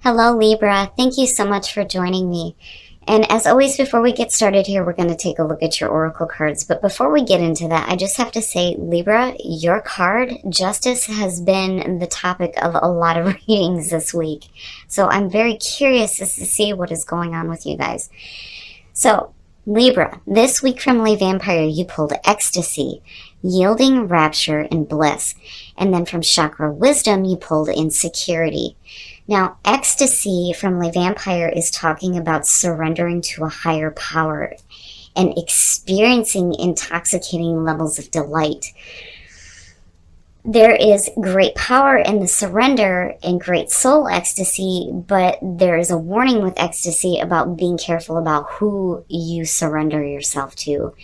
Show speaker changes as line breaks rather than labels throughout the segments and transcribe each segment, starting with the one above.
Hello, Libra. Thank you so much for joining me. And as always, before we get started here, we're going to take a look at your oracle cards. But before we get into that, I just have to say, Libra, your card, justice, has been the topic of a lot of readings this week. So I'm very curious as to see what is going on with you guys. So, Libra, this week from Le Vampire, you pulled ecstasy, yielding, rapture, and bliss. And then from Chakra Wisdom, you pulled insecurity. Now, ecstasy from Le Vampire is talking about surrendering to a higher power and experiencing intoxicating levels of delight. There is great power in the surrender and great soul ecstasy, but there is a warning with ecstasy about being careful about who you surrender yourself to.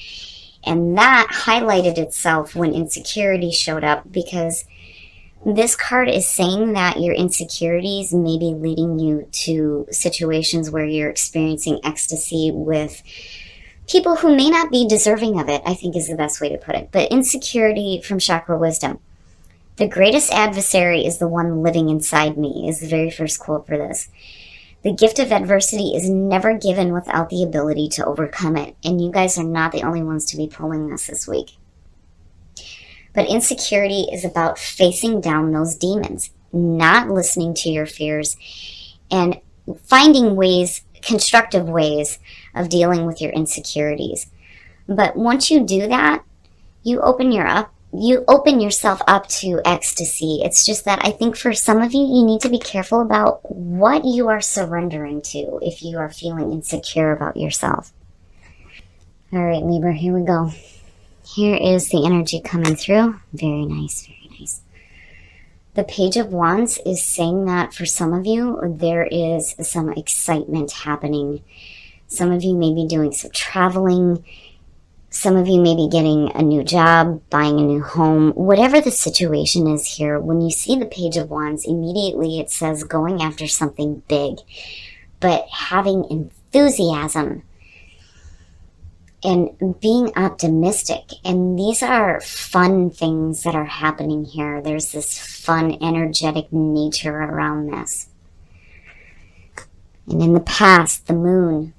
And that highlighted itself when insecurity showed up, because this card is saying that your insecurities may be leading you to situations where you're experiencing ecstasy with people who may not be deserving of it, I think is the best way to put it. But insecurity from Chakra Wisdom. The greatest adversary is the one living inside me, is the very first quote for this. The gift of adversity is never given without the ability to overcome it. And you guys are not the only ones to be pulling this week. But insecurity is about facing down those demons, not listening to your fears, and finding ways, constructive ways of dealing with your insecurities. But once you do that, you open yourself up to ecstasy. It's just that I think for some of you, you need to be careful about what you are surrendering to if you are feeling insecure about yourself. All right, Libra, here we go. Here is the energy coming through. Very nice, very nice. The Page of Wands is saying that for some of you, there is some excitement happening. Some of you may be doing some traveling. Some of you may be getting a new job, buying a new home. Whatever the situation is here, when you see the Page of Wands, immediately it says going after something big, but having enthusiasm and being optimistic. And these are fun things that are happening here. There's this fun, energetic nature around this. And in the past, the moon.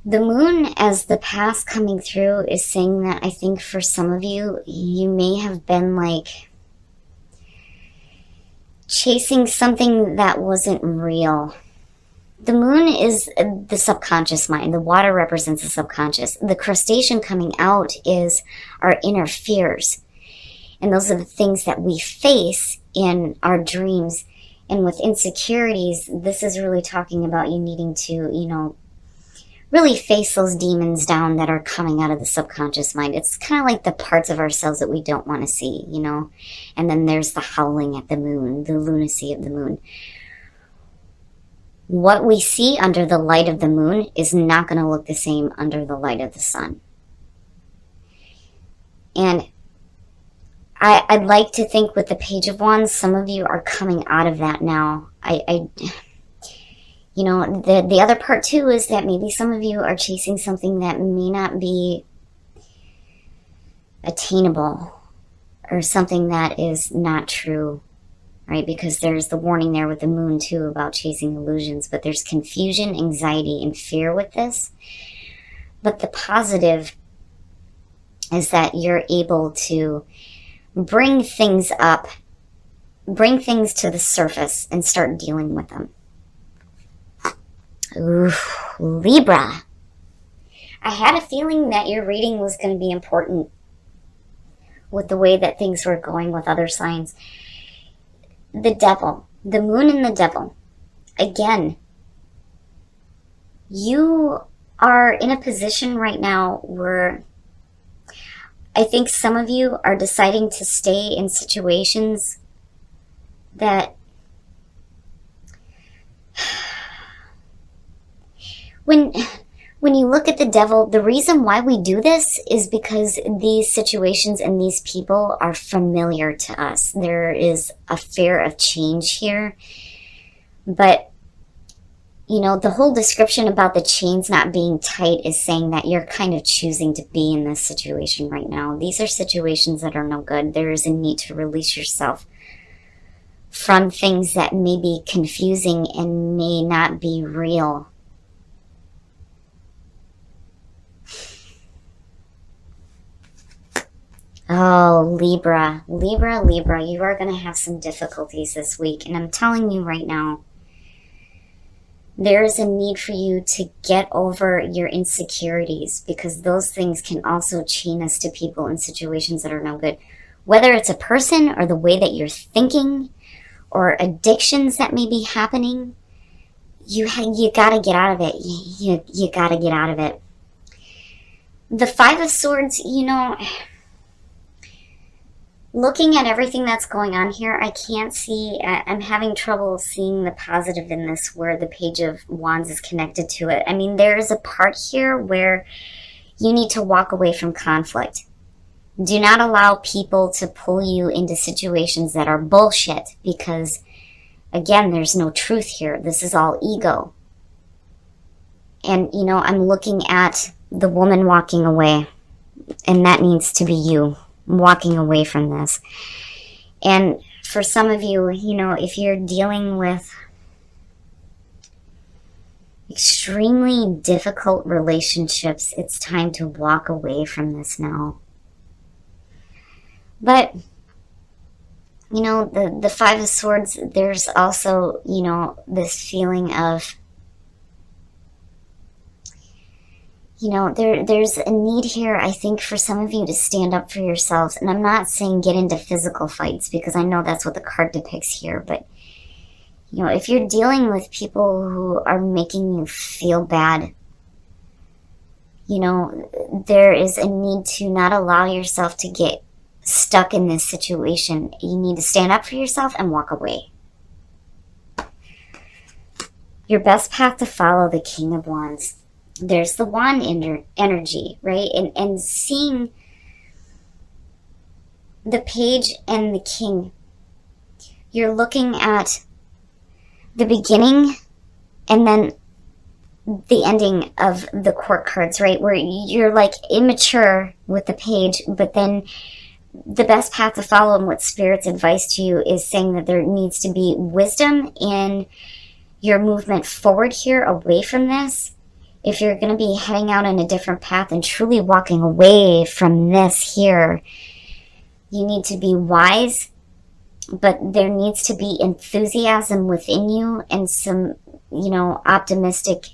The moon, as the past coming through, is saying that I think for some of you, you may have been like chasing something that wasn't real. The moon is the subconscious mind. The water represents the subconscious. The crustacean coming out is our inner fears. And those are the things that we face in our dreams. And with insecurities, this is really talking about you needing to, really face those demons down that are coming out of the subconscious mind. It's kind of like the parts of ourselves that we don't want to see, And then there's the howling at the moon, the lunacy of the moon. What we see under the light of the moon is not going to look the same under the light of the sun. And I'd like to think with the Page of Wands, some of you are coming out of that now. The other part too is that maybe some of you are chasing something that may not be attainable or something that is not true. Right? Because there's the warning there with the moon too about chasing illusions, but there's confusion, anxiety, and fear with this. But the positive is that you're able to bring things up, bring things to the surface and start dealing with them. Ooh, Libra. I had a feeling that your reading was going to be important with the way that things were going with other signs. The devil, the moon and the devil. Again, you are in a position right now where I think some of you are deciding to stay in situations that when you look at the devil, the reason why we do this is because these situations and these people are familiar to us. There is a fear of change here. But, the whole description about the chains not being tight is saying that you're kind of choosing to be in this situation right now. These are situations that are no good. There is a need to release yourself from things that may be confusing and may not be real. Oh, Libra, Libra, Libra, you are going to have some difficulties this week. And I'm telling you right now, there is a need for you to get over your insecurities, because those things can also chain us to people in situations that are no good. Whether it's a person or the way that you're thinking or addictions that may be happening, you got to get out of it. You got to get out of it. The Five of Swords, you know, looking at everything that's going on here, I can't see, I'm having trouble seeing the positive in this where the Page of Wands is connected to it. I mean, there is a part here where you need to walk away from conflict. Do not allow people to pull you into situations that are bullshit, because, again, there's no truth here. This is all ego. And, you know, I'm looking at the woman walking away, and that needs to be you. Walking away from this. And for some of you, you know, if you're dealing with extremely difficult relationships, it's time to walk away from this now. But, you know, the Five of Swords, there's also, you know, this feeling of, you know, there's a need here, I think, for some of you to stand up for yourselves. And I'm not saying get into physical fights, because I know that's what the card depicts here. But, you know, if you're dealing with people who are making you feel bad, you know, there is a need to not allow yourself to get stuck in this situation. You need to stand up for yourself and walk away. Your best path to follow, the King of Wands. There's the wand energy, right? And seeing the Page and the King, you're looking at the beginning and then the ending of the court cards, right? Where you're like immature with the Page, but then the best path to follow and what Spirit's advice to you is saying that there needs to be wisdom in your movement forward here, away from this. If you're going to be heading out on a different path and truly walking away from this here, you need to be wise, but there needs to be enthusiasm within you and some, you know, optimistic.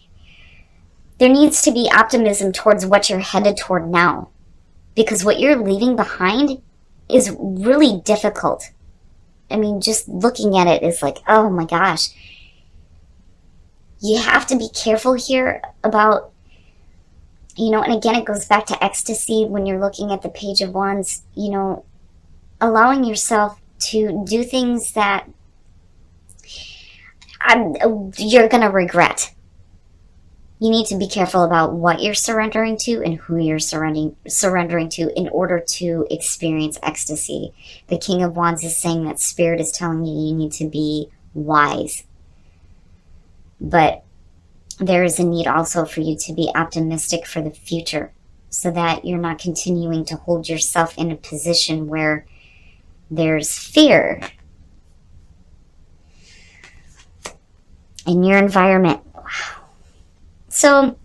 There needs to be optimism towards what you're headed toward now, because what you're leaving behind is really difficult. I mean, just looking at it is like, oh my gosh. You have to be careful here about, you know, and again, it goes back to ecstasy when you're looking at the Page of Wands, you know, allowing yourself to do things that you're going to regret. You need to be careful about what you're surrendering to and who you're surrendering to in order to experience ecstasy. The King of Wands is saying that Spirit is telling you you need to be wise. But there is a need also for you to be optimistic for the future, so that you're not continuing to hold yourself in a position where there's fear in your environment. Wow. So,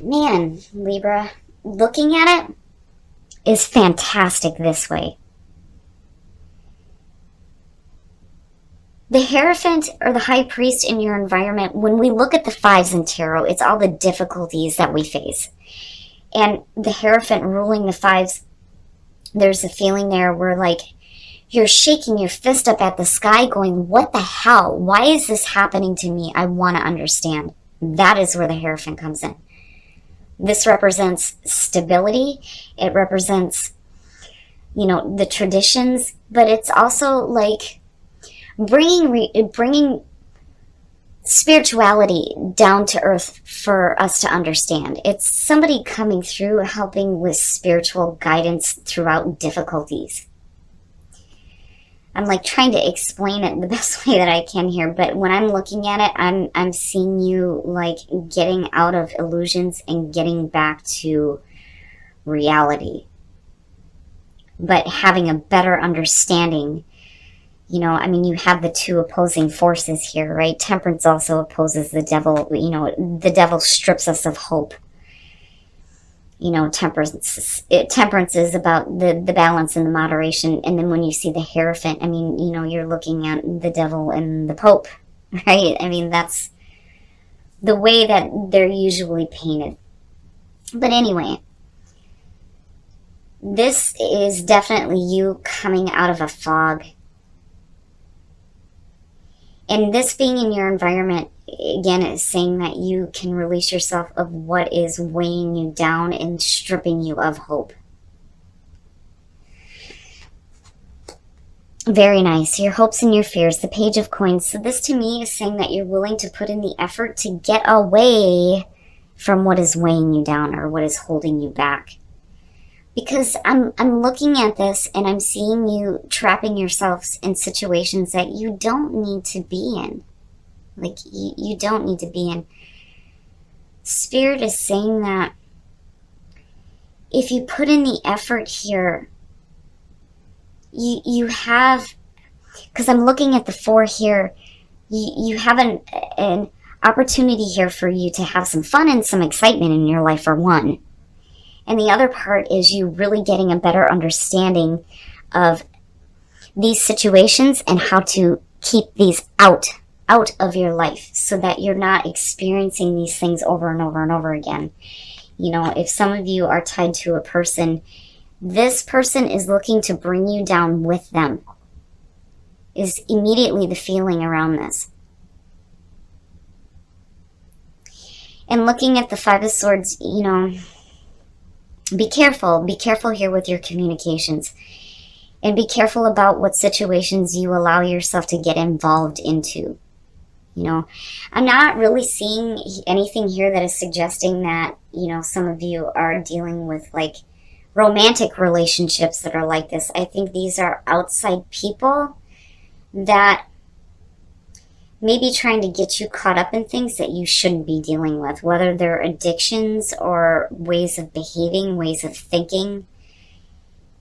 man, Libra, looking at it is fantastic this way. The Hierophant or the High Priest in your environment, when we look at the fives in tarot, it's all the difficulties that we face. And the Hierophant ruling the fives, there's a feeling there where, like, you're shaking your fist up at the sky going, what the hell? Why is this happening to me? I want to understand. That is where the Hierophant comes in. This represents stability. It represents, you know, the traditions. But it's also like bringing spirituality down to earth for us to understand. It's somebody coming through helping with spiritual guidance throughout difficulties. I'm like trying to explain it the best way that I can here, but when I'm looking at it, I'm seeing you like getting out of illusions and getting back to reality. But having a better understanding, You know, I mean, you have the two opposing forces here, right? Temperance also opposes the devil. You know, the devil strips us of hope. You know, temperance is about the balance and the moderation. And then when you see the Hierophant, I mean, you know, you're looking at the devil and the Pope, right? I mean, that's the way that they're usually painted. But anyway, this is definitely you coming out of a fog. And this being in your environment, again, is saying that you can release yourself of what is weighing you down and stripping you of hope. Very nice. Your hopes and your fears, the Page of Coins. So this to me is saying that you're willing to put in the effort to get away from what is weighing you down or what is holding you back. Because I'm looking at this and I'm seeing you trapping yourselves in situations that you don't need to be in. Like, you don't need to be in. Spirit is saying that if you put in the effort here, you have, because I'm looking at the 4 here, you have an opportunity here for you to have some fun and some excitement in your life, for one. And the other part is you really getting a better understanding of these situations and how to keep these out of your life so that you're not experiencing these things over and over and over again. You know, if some of you are tied to a person, this person is looking to bring you down with them, is immediately the feeling around this. And looking at the 5 of Swords, you know, be careful here with your communications, and be careful about what situations you allow yourself to get involved into. You know, I'm not really seeing anything here that is suggesting that, you know, some of you are dealing with like romantic relationships that are like this. I think these are outside people that may be trying to get you caught up in things that you shouldn't be dealing with, whether they're addictions or ways of behaving, ways of thinking.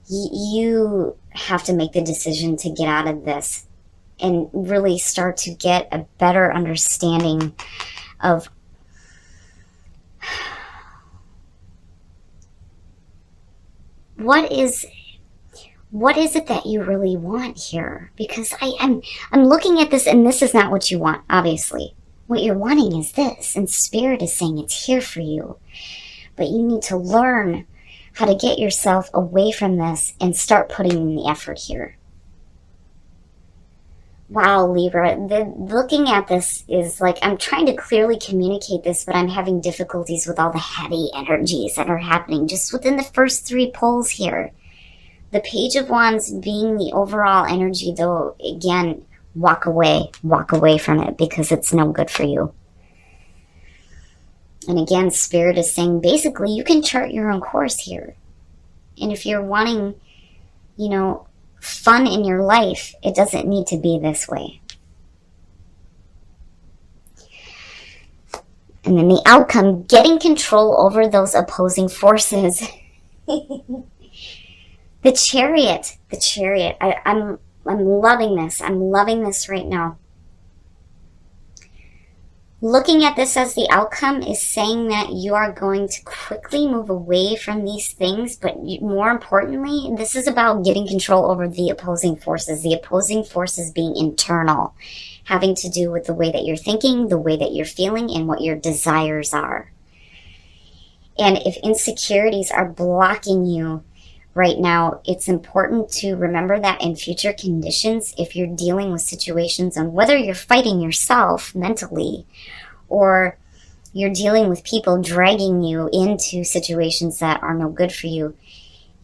You have to make the decision to get out of this and really start to get a better understanding of what is it that you really want here? Because I'm looking at this, and this is not what you want, obviously. What you're wanting is this, and Spirit is saying it's here for you. But you need to learn how to get yourself away from this and start putting in the effort here. Wow, Libra, looking at this is like, I'm trying to clearly communicate this, but I'm having difficulties with all the heavy energies that are happening just within the first 3 poles here. The Page of Wands being the overall energy, though, again, walk away from it, because it's no good for you. And again, Spirit is saying, basically, you can chart your own course here. And if you're wanting, you know, fun in your life, it doesn't need to be this way. And then the outcome, getting control over those opposing forces. The Chariot. I'm loving this. I'm loving this right now. Looking at this as the outcome is saying that you are going to quickly move away from these things, but more importantly, this is about getting control over the opposing forces. The opposing forces being internal, having to do with the way that you're thinking, the way that you're feeling, and what your desires are. And if insecurities are blocking you right now, it's important to remember that in future conditions, if you're dealing with situations on whether you're fighting yourself mentally or you're dealing with people dragging you into situations that are no good for you,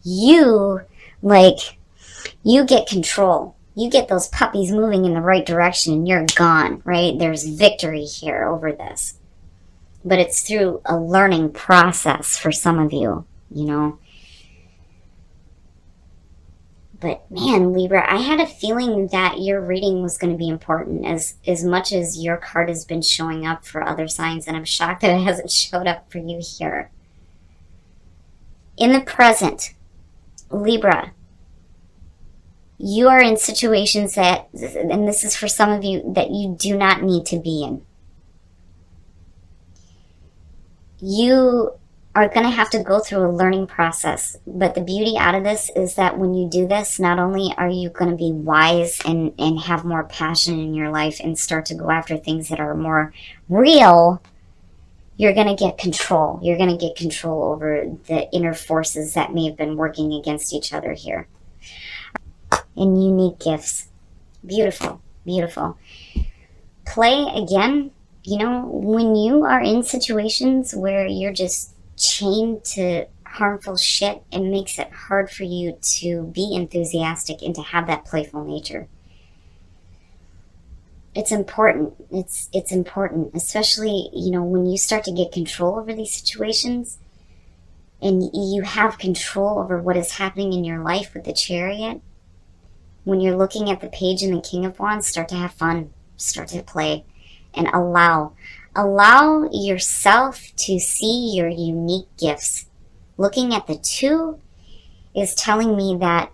you get control. You get those puppies moving in the right direction and you're gone, right? There's victory here over this. But it's through a learning process for some of you, you know. But man, Libra, I had a feeling that your reading was going to be important as much as your card has been showing up for other signs, and I'm shocked that it hasn't showed up for you here. In the present, Libra, You are in situations that, and this is for some of you, that you do not need to be in. You are going to have to go through a learning process. But the beauty out of this is that when you do this, not only are you going to be wise and have more passion in your life and start to go after things that are more real, you're going to get control. You're going to get control over the inner forces that may have been working against each other here. And unique gifts. Beautiful, beautiful. Play again. You know, when you are in situations where you're just chained to harmful shit, it makes it hard for you to be enthusiastic and to have that playful nature. It's important. It's important, especially, you know, when you start to get control over these situations and you have control over what is happening in your life with the Chariot. When you're looking at the Page and the King of Wands, start to have fun, start to play, and allow yourself to see your unique gifts. Looking at the 2 is telling me that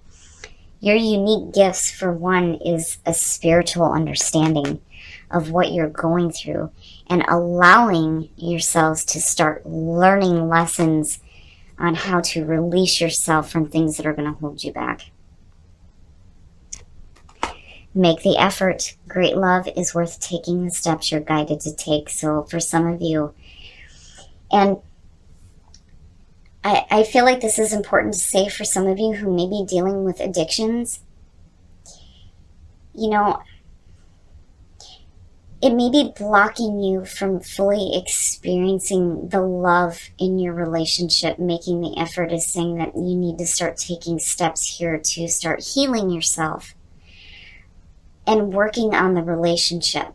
your unique gifts, for one, is a spiritual understanding of what you're going through and allowing yourselves to start learning lessons on how to release yourself from things that are going to hold you back. Make the effort. Great love is worth taking the steps you're guided to take. So for some of you, and I feel like this is important to say for some of you who may be dealing with addictions. You know, it may be blocking you from fully experiencing the love in your relationship. Making the effort is saying that you need to start taking steps here to start healing yourself and working on the relationship.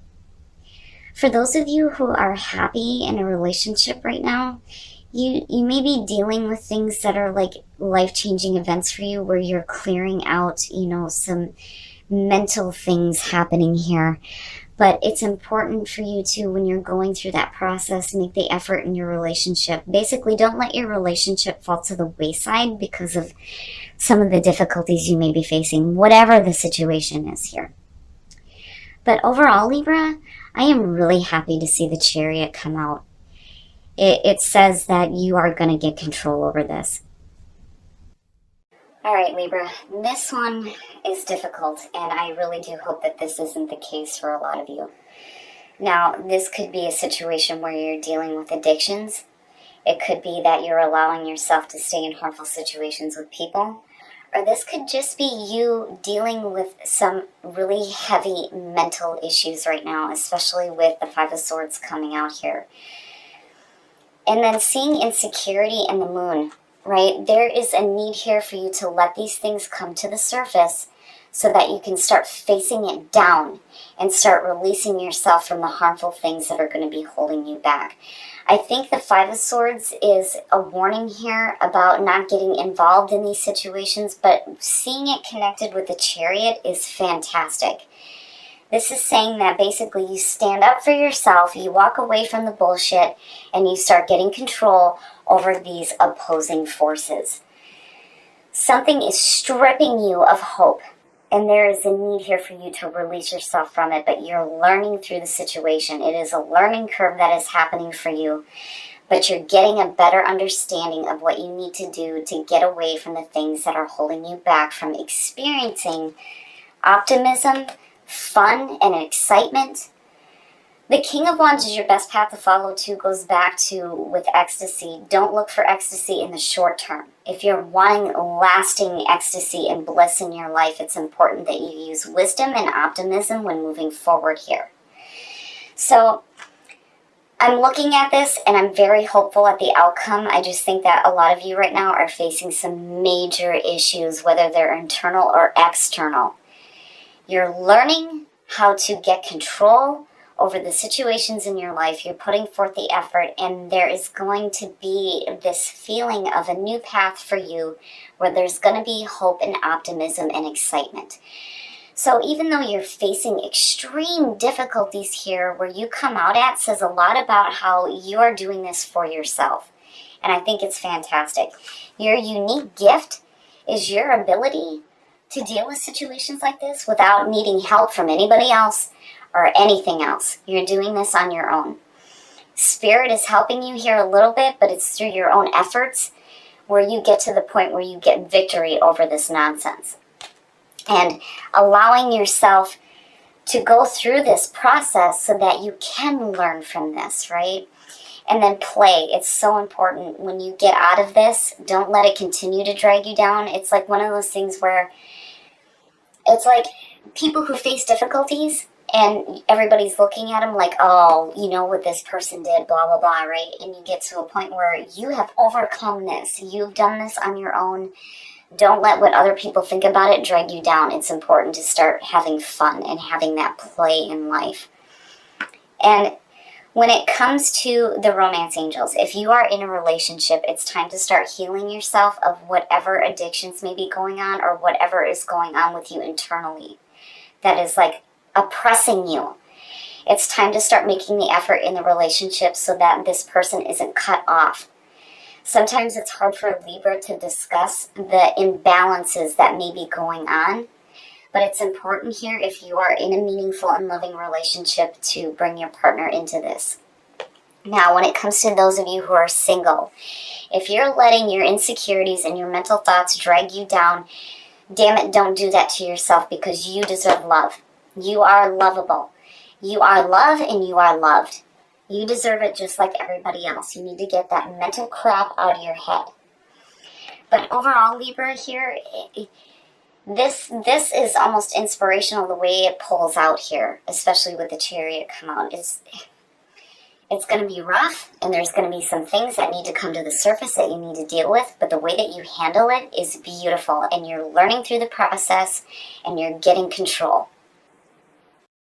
For those of you who are happy in a relationship right now, you may be dealing with things that are like life-changing events for you, where you're clearing out, you know, some mental things happening here. But it's important for you to, when you're going through that process, make the effort in your relationship. Basically, don't let your relationship fall to the wayside because of some of the difficulties you may be facing, whatever the situation is here. But overall, Libra, I am really happy to see the Chariot come out. It says that you are going to get control over this. All right, Libra, this one is difficult, and I really do hope that this isn't the case for a lot of you. Now, this could be a situation where you're dealing with addictions. It could be that you're allowing yourself to stay in harmful situations with people. Or this could just be you dealing with some really heavy mental issues right now, especially with the 5 of Swords coming out here. And then seeing insecurity in the Moon, right? There is a need here for you to let these things come to the surface so that you can start facing it down and start releasing yourself from the harmful things that are going to be holding you back. I think the 5 of Swords is a warning here about not getting involved in these situations, but seeing it connected with the Chariot is fantastic. This is saying that basically you stand up for yourself, you walk away from the bullshit, and you start getting control over these opposing forces. Something is stripping you of hope, and there is a need here for you to release yourself from it, but you're learning through the situation. It is a learning curve that is happening for you, but you're getting a better understanding of what you need to do to get away from the things that are holding you back from experiencing optimism, fun, and excitement. The King of Wands is your best path to follow too. Goes back to with ecstasy. Don't look for ecstasy in the short term. If you're wanting lasting ecstasy and bliss in your life, it's important that you use wisdom and optimism when moving forward here. So I'm looking at this and I'm very hopeful at the outcome. I just think that a lot of you right now are facing some major issues, whether they're internal or external. You're learning how to get control over the situations in your life. You're putting forth the effort, and there is going to be this feeling of a new path for you where there's going to be hope and optimism and excitement. So even though you're facing extreme difficulties here, where you come out at says a lot about how you are doing this for yourself. And I think it's fantastic. Your unique gift is your ability to deal with situations like this without needing help from anybody else or anything else. You're doing this on your own. Spirit is helping you here a little bit, but it's through your own efforts where you get to the point where you get victory over this nonsense. And allowing yourself to go through this process so that you can learn from this, right? And then play. It's so important when you get out of this. Don't let it continue to drag you down. It's like one of those things where it's like people who face difficulties and everybody's looking at them like, oh, you know what this person did, blah, blah, blah, right? And you get to a point where you have overcome this. You've done this on your own. Don't let what other people think about it drag you down. It's important to start having fun and having that play in life. And when it comes to the romance angels, if you are in a relationship, it's time to start healing yourself of whatever addictions may be going on or whatever is going on with you internally that is like oppressing you. It's time to start making the effort in the relationship so that this person isn't cut off. Sometimes it's hard for a Libra to discuss the imbalances that may be going on, but it's important here if you are in a meaningful and loving relationship to bring your partner into this. Now, when it comes to those of you who are single, if you're letting your insecurities and your mental thoughts drag you down, damn it, don't do that to yourself because you deserve love. You are lovable. You are love and you are loved. You deserve it just like everybody else. You need to get that mental crap out of your head. But overall, Libra here, this is almost inspirational the way it pulls out here, especially with the Chariot come out. It's going to be rough, and there's going to be some things that need to come to the surface that you need to deal with, but the way that you handle it is beautiful, and you're learning through the process, and you're getting control.